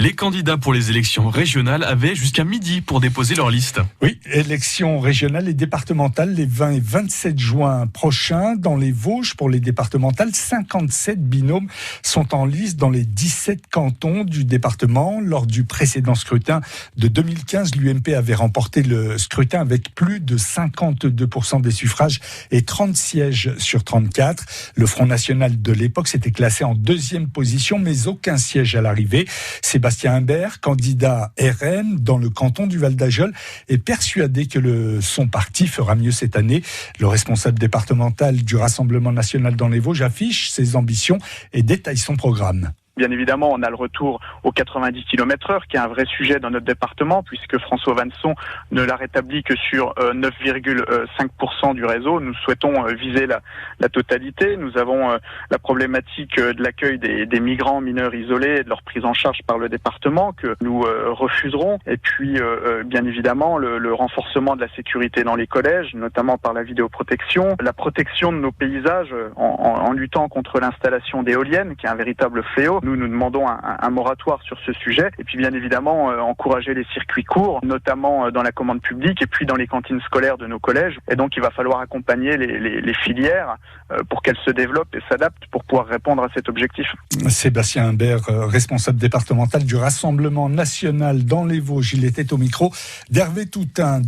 Les candidats pour les élections régionales avaient jusqu'à midi pour déposer leur liste. Oui, élections régionales et départementales les 20 et 27 juin prochains. Dans les Vosges, pour les départementales, 57 binômes sont en lice dans les 17 cantons du département. Lors du précédent scrutin de 2015, l'UMP avait remporté le scrutin avec plus de 52% des suffrages et 30 sièges sur 34. Le Front National de l'époque s'était classé en deuxième position, mais aucun siège à l'arrivée. Sébastien Imbert, candidat RN dans le canton du Val d'Ajol, est persuadé que son parti fera mieux cette année. Le responsable départemental du Rassemblement national dans les Vosges affiche ses ambitions et détaille son programme. Bien évidemment, on a le retour aux 90 km/h, qui est un vrai sujet dans notre département, puisque François Vanson ne l'a rétabli que sur 9,5% du réseau. Nous souhaitons viser la totalité. Nous avons la problématique de l'accueil des migrants mineurs isolés et de leur prise en charge par le département, que nous refuserons. Et puis, bien évidemment, le renforcement de la sécurité dans les collèges, notamment par la vidéoprotection, la protection de nos paysages en luttant contre l'installation d'éoliennes, qui est un véritable fléau. Nous demandons un moratoire sur ce sujet et puis bien évidemment encourager les circuits courts, notamment dans la commande publique et puis dans les cantines scolaires de nos collèges. Et donc il va falloir accompagner les filières pour qu'elles se développent et s'adaptent pour pouvoir répondre à cet objectif. Sébastien Imbert, responsable départemental du Rassemblement national dans les Vosges, il était au micro d'Hervé Toutain.